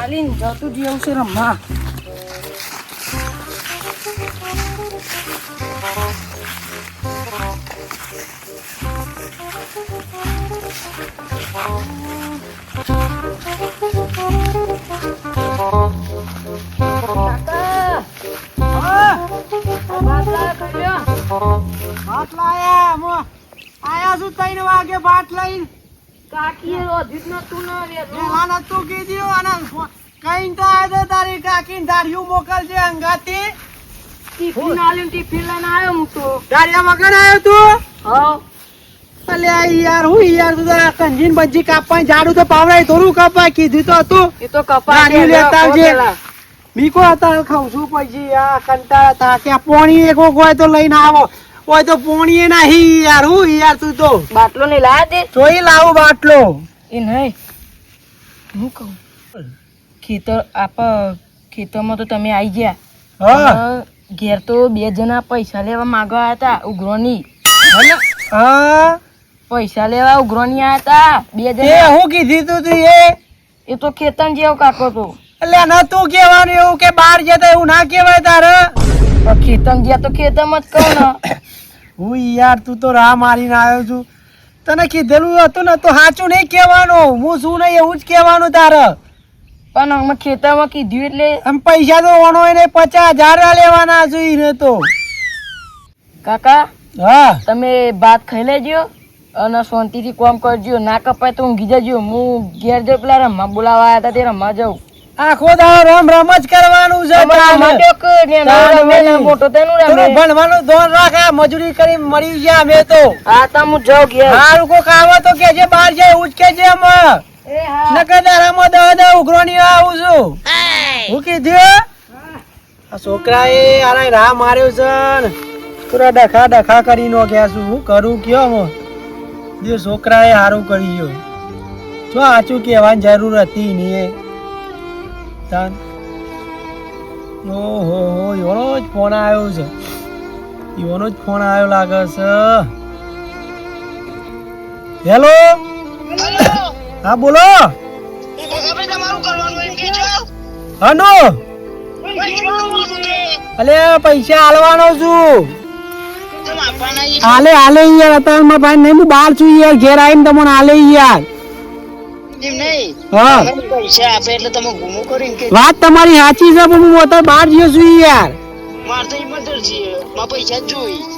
ચાલીને જતું જેવું છે રમવા. ભાત લાયા મો આયા છું 3 વાગે ભાત લઈને. કાકી રોધીત નતું ને રે પેલા નતું કીધું અને કઈ તો આયો તો તારી કાકીને દાઢિયું મોકલજે અંગાતી. ટિફિન આલ્યું ટિફિન લઈને આવ્યો હું તો. દાઢિયા મગન આવ્યો તું? હા અલ્યા યાર હું યાર તું તો કંજીન બંજી કાપવાની ઝાડું તો પાવડાય થોડું કપાય કીધું તો હતું. એ તો કપા દાઢિયું લેતા આવજે. મીકો હતા ખાઉં છું પછી આ કંટાળા થાક્યા. પોણી એક હોય તો લઈને આવો હોય તો પોણી નહીં યાર હું યાર તું તો બાટલો નહીં લાયા તે જોઈ લાવું બાટલો. એ નહીં હું કહું ખેતરમાં તો તમે આવી ગયા. હા ઘેર તો 2 જણા પૈસા લેવા માંગવા હતા. ઉઘરોની હા પૈસા લેવા ઉઘરોની આયા હતા 2 એ જણા. હું કીધું તું એ તો ખેતર જેવો કાકો તો. એટલે નતું કેવાનું એવું કે બહાર જતા એવું ના કેવાય તારે. ખેતર જ્યાં તો ખેતરમાં જ કહું ને. હું યાર તું તો રાહ મારીને આવ્યો છું. તને કીધેલું હતું ને તો સાચું નહીં કહેવાનું. હું શું નહીં એવું જ કહેવાનું તારે. પણ અમે ખેતરમાં કીધું એટલે આમ પૈસા તો ઓનો એને 50,000 લેવાના જોઈને તો. કાકા હા તમે ભાત ખાઈ લેજો અને શાંતિથી કામ કરજો. ના કપાય તો ઊંઘી જજો. હું ઘેર જો પેલા રમવા બોલાવા આવ્યા હતા તે રમવા જાઉં. આખો દાડો રમ જ કરવાનું છે. મોટો તેનું રમે. ભણવાનું ધોન રાખ. આ મજૂરી કરી મળી ગયા અમે તો. હા તો હું જાઉં ઘેર. હારું કોક આવે તો કેજે બહાર જાય એવું જ કેજે અમે. નકર દારામાં 10 ઉઘરોની આવું છું. હું કીધું આ છોકરા એ આને રાહ માર્યો છે ને પૂરા ડખા કરી નો ગયા છું. હું કરું કયો મો જે છોકરા એ સારું કરી ગયો. જો સાચું કહેવાની જરૂર હતી નહીં. ઓહો એનો જ ફોન આવ્યો છે. એનો જ ફોન આવ્યો લાગે છે. હેલો હા બોલો. હનો અલે પૈસા હાલવાનો છું. હાલે યાર અત્યારમાં ભાઈ નહીં. હું બહાર છું યાર. ઘેર આવીને તમને હાલે યાર. હા વાત તમારી સાચી છે પણ હું અત્યારે બહાર ગયો છું યાર.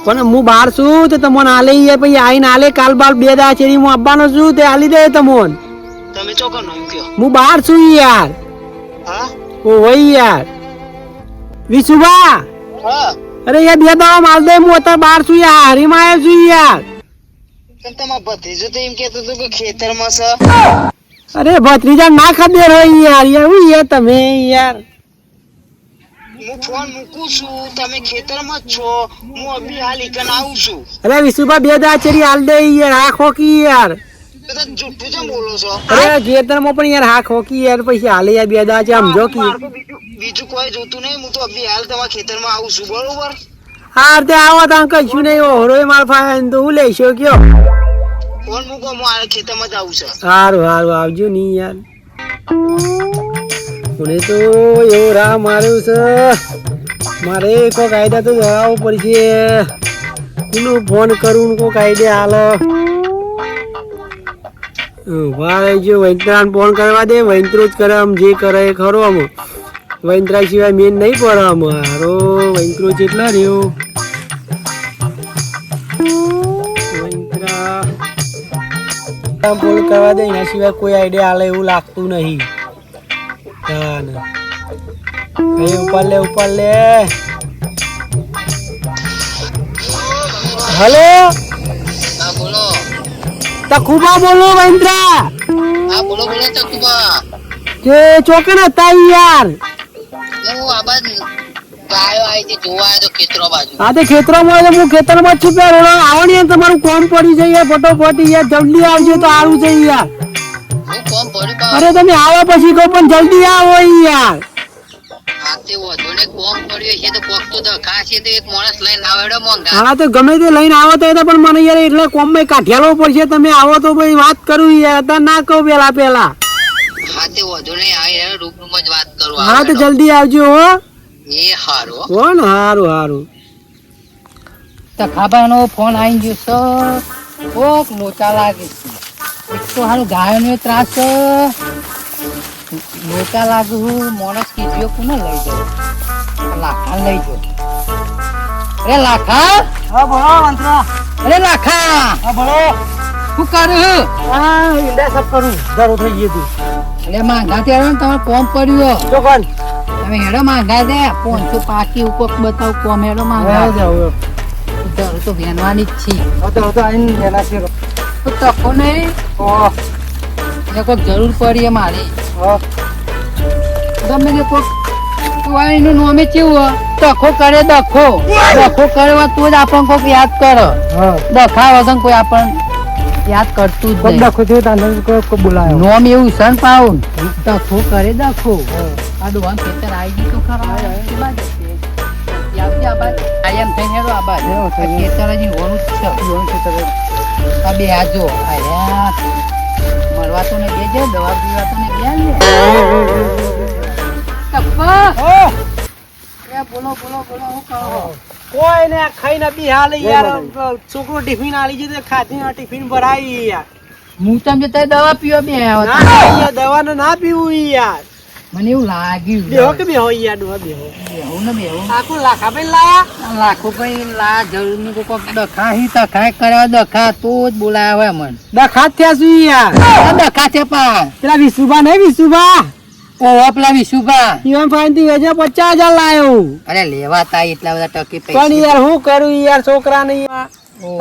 પણ હું બહાર છું તો તમને હાલે યાર. પછી આવીને હાલે કાલ બાલ 2 દાડા ચેરી હું આવવાનો છું તે હાલી દે તમને. હું બહાર છું યાર. ઓ હોય યાર વિશુભા. અરે યાર 2 દાડા માલ દે. હું અત્યારે બહાર છું યાર. હારીમાં આવ્યો છું યાર. અરે ભત્રીજા ના ખબર હોય યાર. એવું યાર તમે યાર હું ફોન મૂકું છું. તમે ખેતરમાં જ છો. હું અભી હાલ ઈકન આવું છું. અરે વિશુભા 2 દાડા ચેરી હાલ દે યાર. હા ખોકી યાર. જુઠ્ઠું કેમ બોલો છો? અરે ખેતરમાં પણ યાર હા ખોકી યાર. પછી હાલે યાર 2 દાડા છે સમજો કે બીજું કોઈ જોતું નહીં. હું તો અભી હાલ તમારા ખેતરમાં આવું છું. બરોબર હાર તે આવો તો કશું નહીં. ઓહરો માર ફાય તો હું લઈશો કયો. ફોન મૂકો. હું હાલ ખેતરમાં જ આવું છું. સારું આવજો નહીં યાર. મને તો એવું રાહ માર્યું છે. મારે કોઈક આઈડિયા તો જણાવવો પડશે. કોનું ફોન કરું કોઈક આઈડિયા હાલો. જો વૈંતરાને ફોન કરવા દે. વૈંત્રો જ કરે આમ જે કરે એ ખરો. આમ વૈંતરા સિવાય મેન નહીં પડે. આમ હારો વૈંત્રો જેટલા રહ્યો. વૈંતરા ફોન કરવા દે. એના સિવાય કોઈ આઈડિયા હાલે એવું લાગતું નહીં. ઉપર લે. હલો હા બોલો. તખુબા બોલો વૈંત્રા. હા બોલો ચકુબા. કે ચોકન હતા યાર. હું આ બાજુ ગાયો આવી હતી જોવા આવ્યો તો ખેતરો બાજુ. હા તે ખેતરોમાં હું ખેતરમાં જ છું. આવવાની તમારું કોમ પડી છે યાર. ફટોફટ યાર જલ્દી આવજો તો સારું છે યાર. હું કોમ પડ્યું. અરે તમે આવો પછી કહો પણ જલ્દી આવો યાર. હા તો ગમે તે લઈને આવો તો પણ મને યાર એટલે કોમ માં કાઢ્યાલો પડશે. તમે આવો તો ભાઈ વાત કરું યાર. અત્યારે ના કહું પેલા હા તે વધુ નહીં આવે રૂબરૂમાં જ વાત કરું હા તો જલ્દી આવજો હો. એ હારો હો ને હારું હારું. તો ખાબાનો ફોન આવી ગયો છે કોક લોચા લાગે છે એક તો હારું ગાયોનો ત્રાસ છે લોચા લાગે હું માણસ કીધું કોને લઈ જાઉં લાખા લઈ જાઉં અરે લાખા હા બોલો મંત્રા. અરે લાખા હા બોલો. શું કરું હા ઈંડા સબ કરું ધરો થઈ ગયું તું. એટલે માંગા ત્યારે તમારે કોમ પડ્યો તો કોણ તમે હેડો માંગા દે 500 પાકી ઉપર બતાવ કોમ હેડો માંગા જાવ ધરો તો વેનવાની જ છે તો આઈને લેલા છે. તો તકો નહીં ઓ એટલે કોઈક જરૂર પડી મારી હા ગમે તે કોઈક એનું નામે કેવું ડખો કરે ડખો કરે તો જ આપણને કોઈક યાદ કરે હા ડખા વગર કોઈ આપણને યાદ કરતું જ નહીં ડખો થયો તાને કો બોલાયો. નોમ એવું સન પાઉન ડખો કરે ડખો આ ડોહાન ખેતર આવી ગઈ તો ખરા એ બાજુ છે. આવજે આ બાજુ. આ એમ થઈને હેડો આ બાજુ. હેડો, આ થઈને. ખેતર હજી હોનું જ છે આ બે આ જો આયા મરવા તો ને બેજે દવા પીવા તો ને ગયા ને ટપ્પા ઓ એ બોલો બોલો બોલો હું કહો કોઈ ને ખાઈને બી હાલ યાર છોકરો ટિફિન આલી જતો ખાધી ના ટિફિન ભરાઈ યાર. હું તમને તે દવા પીવા બે આવ્યો ના હતો. યાર દવાનું ના પીવું યાર. મને એવું લાગ્યું બેહો કે બેહો યાર ડોહા બેહો. બેહું ને બેહું આખું લાખા ભાઈ લાયા. લાખો ભાઈ લા જરૂર ની કોક દખા હી તખાય કરવા દખા તો જ બોલાયા હોય મન દખાત થયા શું યાર. આ દખા છે પા પેલા વિસુભા નહીં વિસુભા ઓ પેલા વિશુભા ઈવન ફાઈન થી વેચે 50,000 લાયો. અરે લેવા તા એટલા બધા ટકી પણ પૈસા યાર હું કરું યાર છોકરાને યાર.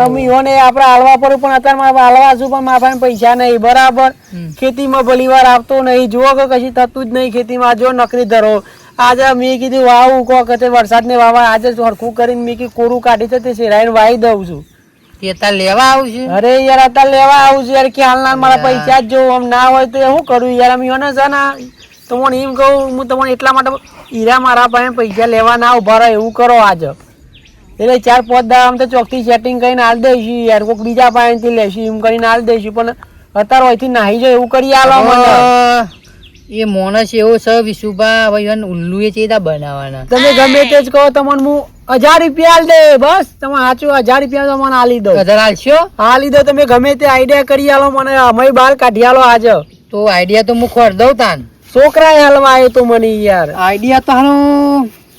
અમે ઈવોને આપણે હાલવા પડ્યું પણ અત્યારે મારે હાલવા છું પણ મારા પાસે પૈસા નહીં બરાબર. ખેતીમાં ભલી વાર આવતો નહીં જુઓ કે કશી થતું જ નહીં ખેતીમાં જો નકરી ધરો. આજે મેં કીધું વાવું કહો કે વરસાદ ને વાવા આજે સરખું કરીને મેં કીધું કોરું કાઢી છે તે શેરાઈને વાવી દઉં છું. તે તાર લેવા આવું છે અરે યાર અત્યારે લેવા આવું છું યાર કે હાલના મારા પૈસા જ જો આમ ના હોય તો શું કરું યાર અમે ઈવોને છે ને તો મને એમ કહું હું તમને એટલા માટે હીરા મારા પાસે પૈસા લેવા ના ઉભા રહે એવું કરો આજે. એટલે 4-5 દાડા આમ તો ચોકથી સેટિંગ કરીને હાલ દઈશું યાર કોઈક બીજા પાસેથી લેશું એમ કરીને હાલ દઈશું પણ અત્યારે અહીંથી નાહી જાય એવું કરી આલો મને. એ માણસ એવો છે વિશુભા ભાઈ ઉલ્લુ એ ચેતા બનાવવાના તમે ગમે તે જ કહો તમને હું 1000 રૂપિયા હાલ દે બસ તમે સાચું 1000 રૂપિયા તો મને હાલી દો. કદર હાલશો હાલી દો તમે ગમે તે આઈડિયા કરી આલો મને અમે બહાર કાઢી આલો આજે. તો આઈડિયા તો હું ખોર દઉં તાન છોકરા હાલવા આવ્યો તો મને યાર. આઈડિયા તો હાલો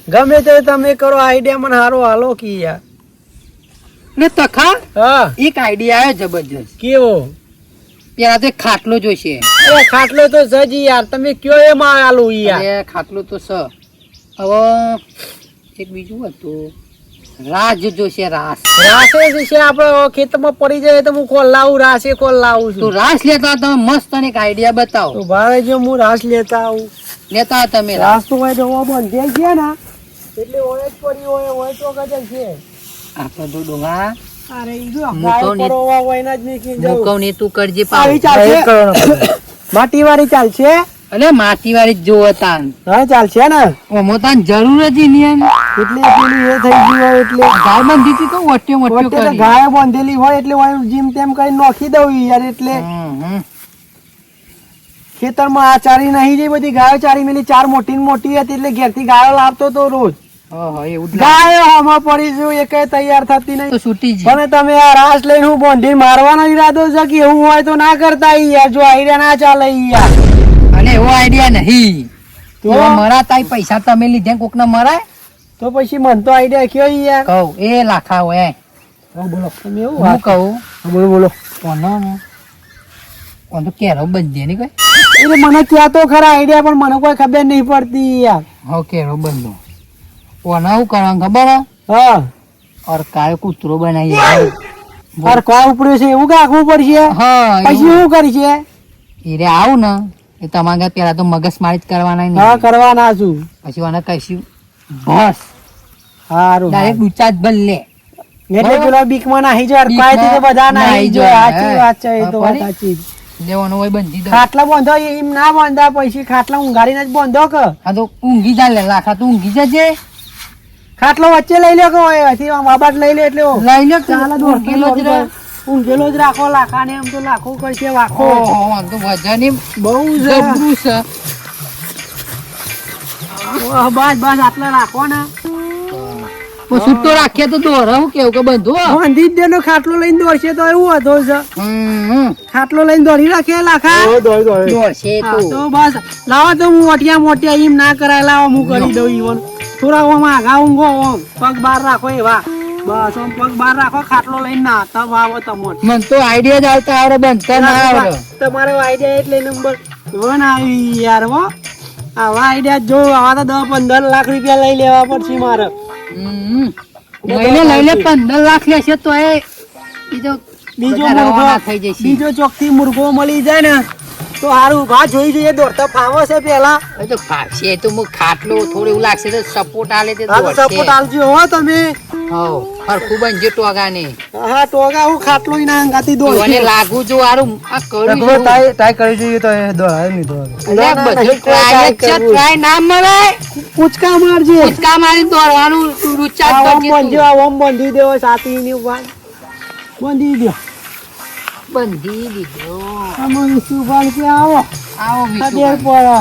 ગમે તે તમે કરો આઈડિયા મને હારો હાલો કી યાર. ને તખા હા એક આઈડિયા આવ્યો જબરજસ્ત કેવો. પેલા તો એક ખાટલો જોઈશે અરે ખાટલો તો સજી યાર તમે કયો એમાં આલું યાર. અરે ખાટલો તો સ હવે એક બીજું હતું રાજ જોઈશે રાસ રાસે છે આપડે ખેતરમાં પડી જાય તો હું કોલ લાવું રાસે કોલ લાવું તો છું. રાસ લેતા તમે મસ્ત એક આઈડિયા બતાવો તો ભાવે જો હું રાસ લેતા આવું. લેતા તમે રાસ તો હોય તો બંધ છે ને એટલે ઓય જ પડી હોય તો ગજલ છે. આપણે તો ડોહા અરે ઈ જો હું ગાય તો ની- પરોવા હોય ને જ નીકળી હું જાઉં. કહું ને તું કરજે આવી ચાલશે માટી વાળી ચાલશે. અલે માટી વાળી જ જોવો તાન હા ચાલશે ને ઓમો તાન જરૂર જ ઇન્ડિયન એટલે પેલું એ થઈ ગયું હોય એટલે ગાય બંધી હતી તો વટ્યો વટ્યો વચ્ચે તો કરી ગાય બાંધેલી હોય એટલે હોય જીમ તેમ કરી નોખી દઉં યાર. એટલે હમ. ખેતરમાં આ ચારી નહીં જઈ બધી ગાયો ચારી મેલી 4 મોટી ને મોટી હતી એટલે ઘેરથી ગાયો લાવતો તો રોજ. ઓહો એવું જ લાગે. ગાયો આમાં પડીશું એ કઈ તૈયાર થતી નહીં. તો છૂટી જ પણ તમે આ રાસ લઈને હું બોંધી મારવાનો ઈરાદો છે કે એવું હોય તો ના કરતા યાર. જો આઈડિયા ના ચાલે યાર. અને એવો આઈડિયા નહીં તો? તો મરાતા પૈસા તમે લીધે કોક ના મરાય તો પછી મન તો આઈડિયા કયો યાર. કહું એ લાખા હોય બોલો તમે એવું હું વાત કહું બોલો બોલો. કોનો તો કેરો બંધે નહીં કોઈ એટલે મને ક્યાં તો ખરા આઈડિયા પણ મને કોઈ ખબર નહીં પડતી યાર. હો કેરો બંધો કોને શું કરવાનું ખબર હે? હા ઓર કાયો કૂતરો બનાવી અરે કોણ ઉપડ્યું છે એવું કાકવું પડશે. હા પછી શું કરશે. હીરે આવું ને એ તમારે પેલા તો મગજ મારી જ કરવાના નહીં. હા કરવાના છું. પછી મને કહીશું બસ સારું ડાયરેક્ટ ઊંચા જ ભલે એટલે પેલો બીકમાં નાહી જાય અડપાયથી તો બધા નાહી જાય. સાચી વાત છે એ તો વાત સાચી. લેવાનો હોય બંધી દો ખાટલા બાંધો એમ ના બાંધા પછી ખાટલા ઊંઘાડીને જ બાંધો કે. આ તો ઊંઘી જા લે લાખા તું ઊંઘી જજે ખાટલો વચ્ચે લઈ લો કે અહીંથી આમ આબાદ લઈ લે એટલે લઈ લો ચાલે ઊંઘેલો જ રહે. ઊંઘેલો જ રાખો લાખાને, એમ તો લાખો કરશે વાખો. ઓહો, આમ તો વજન ય બહુ છે. જબરું છે. ઓહ, બસ આટલા રાખો ને. પણ છૂટો રાખીએ તો દોરાવું કેવું કે બધું બાંધી જ દે ને, ખાટલો લઈને દોડશે તો એવું હતો છે. ખાટલો લઈને દોડી રાખે લાખા. દોડશે હા, તો તો બસ લાવો તો હું મોટિયા એમ ના કરાય, લાવો હું કરી દઉં ઈવન. થોડા ઓમ આગા ઊંઘો, ઓમ પગ બહાર રાખો એવા. બસ ઓમ પગ બહાર રાખો, ખાટલો લઈને ના તબ આવો તમો. મને તો આઈડિયા જ આવતા આવડે, બનતા ના આવડે. તમારો આઈડિયા એટલે નંબર 1 આવી યાર. હો આવા આઈડિયા જો, આવા તો 10-15 લાખ રૂપિયા લઈ લેવા પડશે મારે. લઈ લે 15 લાખ લેશે તો એ બીજો બધા રવાના થઈ જશે. બીજો ચોકથી મુર્ગો મળી જાય ને તો સારું. ભા જોઈ જોઈએ દોડતા ફાવો છે પેલા. હવે તો ફાવશે તો હું ખાટલો થોડું એવું લાગશે તો સપોર્ટ આલે તે હા, તો સપોર્ટ આલજો હો તમે. હો હરખું બનજો ટોગા ને. હા, ટોગા હું ખાટલો ના અંગાતી દોડ. મને લાગુ જો હારું આ કર્યું છે. ટ્રાય કરી જોઈએ તો એ દોડાય નહીં દોડ. અરે બધું ટ્રાય જ છે, ટ્રાય ના મળે પૂચકા મારજે. ઉચકા મારી દોડવાનું રૂચાટ આ ઓમ કરજે બંધી, તું. આ ઓમ બંધી દેવો છાતીની ઉપર. બંધી દો. બંધી દીધો. તમે વિશુભાઈ કે આવો. આવો ખબર વિશુ પડે.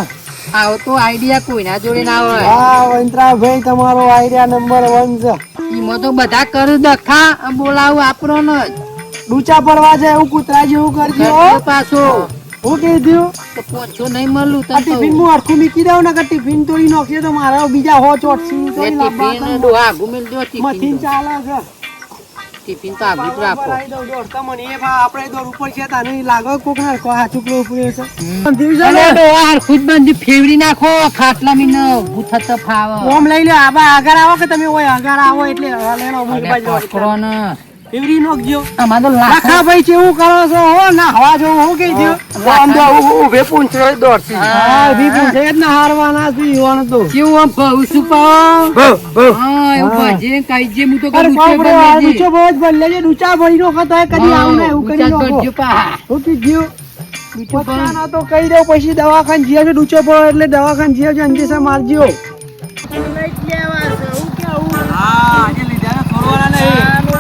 આવો તો આઈડિયા કોઈના જોડે ના હોય. હા, વંતરાભાઈ તમારો આઈડિયા નંબર 1 છે. એમાં તો બધા કરી દખા બોલાવું આપણો ને ડૂચા પડવા જાય એવું કૂતરા જેવું કરજો હો. પાછો હું કીધું તો પોછો નહીં મળું આ ટિફિન હું હરખું મૂકી દઉં ને, કે ટિફિન તોડી નાખીએ તો મારા બીજા હો ચોટસી તો ટિફિન ડોહા ઘુમેલ દો મથીન ટિફિન ચાલે છે. ટિફિન તો આગળ જ રાખો. આપણે દોડ દોડતા મને એ ભા આપણે દોડ ઉપર છે તાને લાગો કોક ના કો હાચું પેલો ઉપર છે. અરે સમજ્યું છે ને? ડોહા હરખું જ બંધી ફેવડી નાખો ખાટલા મીને ઊભું થતા ફાવે. ઓમ લઈ લે આબા આગળ આવો કે તમે ઓય આગળ આવો એટલે લેણો મુક અરે બાજુ પકડો ને. ફેવરી નોખજો. આમાં તો લાખ લાખા ભાઈ કેવું કરો છો હો ના હવા જેવું હું કહી દઉં. આમ તો ઉભે પૂંછડો દોડસી. હા, ભી પૂંછે જ ના હારવાના છે યુવાન તો. કેવું આમ ભાવ શું પાવ? હા એવું હા. ભજે કઈ જે હું તો અરે કરું બાપ રે, આ ડૂચો બહુ જ બદલે છે. ડૂચા ભરી નો ખાતો હોય કદી આવું ને એવું કરી નાખો. કરજો પા. હું કીધું ડૂચો ભર. પચાના તો કહી દઉં પછી દવાખાને જીએ છે. ડૂચો પડો એટલે દવાખાને જીએ છે. અંજેસા મારજો.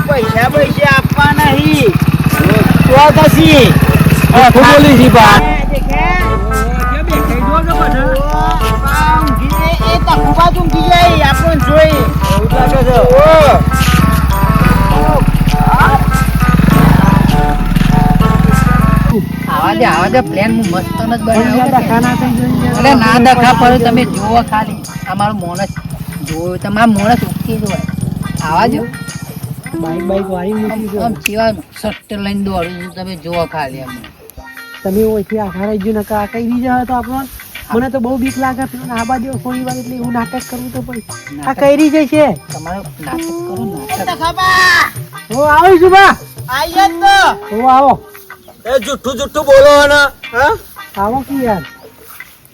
પૈસા આપવા નહીં. આવા દે પ્લેન હું મસ્ત ન જ બનાવ્યો. અરે ના દખા પડે તમે જુઓ ખાલી અમારું મોણસ જોયો તમારા મોણસ ઉઠી જ હોય. આવા જો બાઈક વાળી મૂકી છે. આમ ચીવા સટ્ટ લઈને દોડું તમે જુઓ ખાલી અમને. તમે ઓછી આખા રહી ગયું નકા આ કઈ બીજા હતો આપણો. મને તો બહુ બીક લાગે પેલો આ બાજુ થોડી વાર એટલે હું નાટક કરવું તો પછી આ કઈ રહી જાય છે. તમારે નાટક કરો નાટક. હો આવું છું બા. આયે તો હો આવો. એ જુઠ્ઠું બોલો ને. હા, આવો કે યાર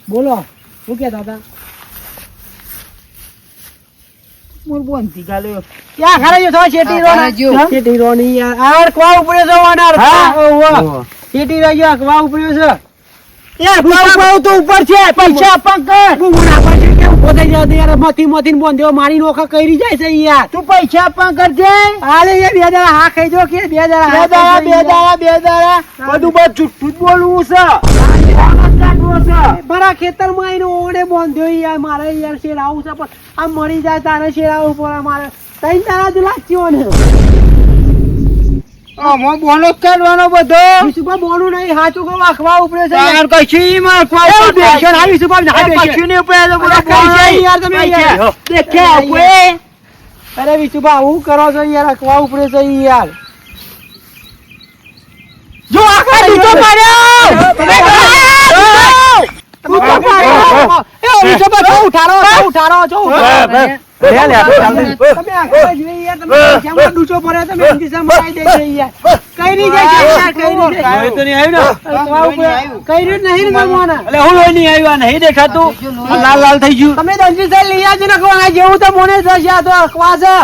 બોલો શું કહેતા હતા? મોર બોનથી ગાલ્યો. ક્યાં ખરાજો છો શેટી રો આ ખરાજો. શેટી રો ની યાર આર કોવા ઉપરે છો વાનાર. ઓહો શેટી રાજો કોવા ઉપરે છે. યાર કોવા તો ઉપર છે. પૈસા આપા કર. હું ના પાસે કે ઉભો થઈ જાવ યાર. મથી બોંધ્યો મારી નોખા કરી જાય છે યાર. તું પૈસા આપા કરજે. હાલે એ 2000 હા ખાઈ જો કે 2000 બધું બસ જુઠ્ઠું જ બોલવું છે. બરા ખેતર માં આવીને ઓડે બોંધ્યો યાર. મારે યાર શેર આવું છે પણ આ મરી જાય તારે શેર આવું પડે મારે. તઈ તારા જ લાગયો ને. આમાં બોલો કરવાનો બધો. વિશુભા બોલું નહીં હાચું કહું આખવા ઉપરે છે. યાર કશી માં એવું બેસન આ વિશુભા ના બેસન. કશી નહીં ઉપર તો બોલો કઈ છે યાર તમે યાર. દેખ્યા આપણે. અરે વિશુભા હું કરો છો યાર આખવા ઉપરે છે યાર. જો આખા દીધો માર્યો. તમે લાલ થઈ ગયું. તમે રણજીતભાઈ લઈ આવજો ને આ જેવું તો મને થશે. આ તો અખવા છે.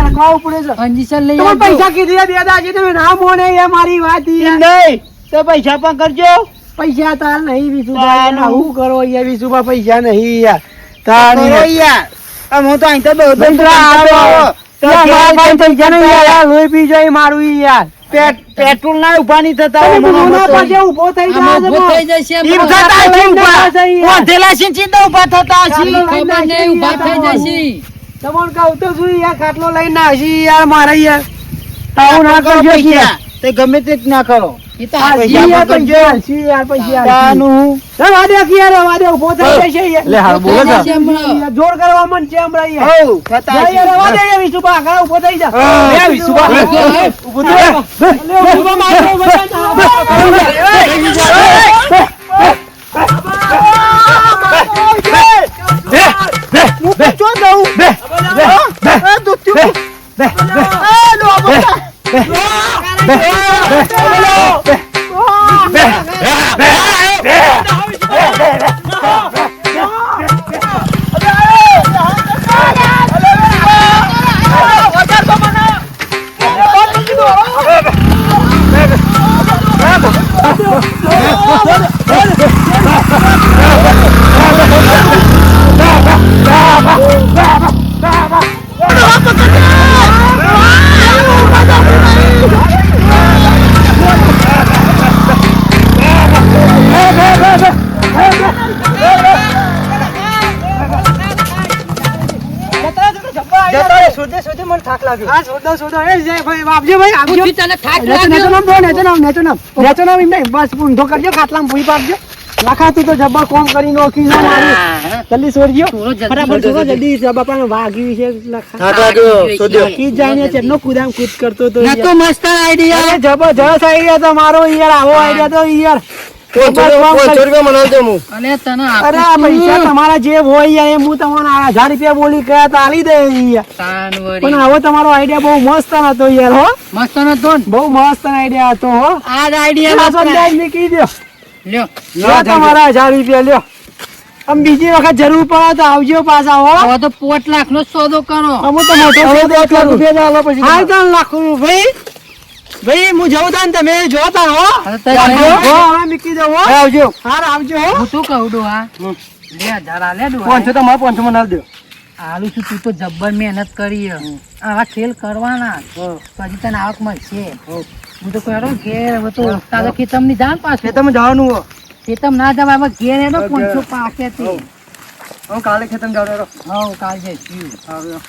અખવા ઉપડે છે. અંજીસન લઈ તમે આવજો. પૈસા કીધી બે દાજી તમે ના મોને એ મારી વાત યાર. નહીં તો પૈસા પણ કરજો. પૈસા તાર નહીં વિશુભાઈ. શું કરો યાર વિશુભા પૈસા નહીં યાર. તાર કરો યાર. આમ હું તો અહીં તો દો મિત્રા, આવો. યાર, મારા પાસે પૈસા નહીં યાર, આ લોહી પી જાય મારું ઈ યાર. પેટ્રોલ ના ઉભા નહીં થતા તમે હોય, ગુના મમ્મા પાસે ઊભો થઈ જા આમાં ઊભો થઈ તમે. જશે ઈ એમ થતા લઈને છે ઉભા. જતા છે યાર. ઓઢેલા છે ચીંધા ઉભા થતા છે. ખબર નહીં ઊભા થઈ જશે. તમને કહું તો શું યાર, ખાટલો લઈને નાસી યાર મારે યાર. આવું ના કરજો યાર. તે ગમે તે જ ના કરો. ઈ તો આ હાચી જી યાર, વાત પૈસા હાલશી યાર, પૈસા હાલશી. તાનું. રવા દે કે યાર, રવા દે, ઊભો થઈ જશે યાર. ઊભો થઈ જશે હમણાં. યાર, જોર કરવા મન છે હમણાં યાર. હઉ, થતા યાર, છે. યાર, રવા દે યાર, વિશુભા, આગળ ઊભો થઈ જા. હા. લે, વિશુભા. ઊભો થઈ જા. લે, વિશુભા, મારો ઊભો થઈ જા. હું તો ચો દઉં. હા, શોધો, શોધો. એ જય ભાઈ, આપજો ભાઈ, આપજો. પૂછી તને થાક નેચો લાગ્યો? નામ દો, નેચો નામ, નેચો નામ. નેચો નામ એમ નહીં, બસ ઊંધો કરજો, ખાટલામાં ભૂઈ પાડજો. લખાતું તો જબ્બર કોમ કરી નોખી ના મારી. જલ્દી છોડજો. છોડો જલ્દી. ફટાફટ છોડો, જલ્દી બાપાને વાગ્યું છે લખા. થાક લાગ્યો, શોધ્યો. કી જાય ને ચેટલો કુદામ કૂદ કરતો તો ના તો મસ્ત આઈડિયા. અરે જબરજસ્ત આઈડિયા તો મારો યાર, આવો આઈડિયા તો યાર. 500 રૂપિયા મનાવજો હું. અને તને અરે આ પૈસા તમારા જે હોય યાર, એ હું તમને 1000 રૂપિયા બોલી ગયા તો આલી દે યાર. તાનવરી. પણ હવે તમારો આઈડિયા બહુ મસ્ત હતો યાર, હો. મસ્ત નતો ને? બહુ મસ્ત આઈડિયા હતો, હો. આ જ આઈડિયા આ અંદાજ મૂકી દ્યો. લ્યો. લ્યો તમારા 1000 રૂપિયા લ્યો. આમ બીજી વખત જરૂર પડે તો આવજો પાછા, હો. હવે તો 5 લાખ નો સોદો કરો. અમુક તો મોટો સોદો કરું. હા, 3 લાખ ભાઈ. ભાઈ હું જઉં તા ને તમે જોતા, હો. હવે તો આવજો. જઈને હો, હવે મૂકી દો, હો. આવજો. હાર આવજો, હો. હું શું કહું ડો હા? 2000 આલે ડો. 500 તો મારે 500 માં દો. આલુ છું, તું તો જબ્બર મહેનત કરી હે. આવા ખેલ કરવાના તો હજી તને આવક મળશે. હું તો કહ્યું ઘેર હવે તો તારો ખેતમ ની જાણ પાછું. તમે જવાનું હો. ખેતમ ના જવા હવે ઘેર એનો 500 પાકે તે. હું કાલે ખેતમ જાવ. હવ કાલ જઈશું.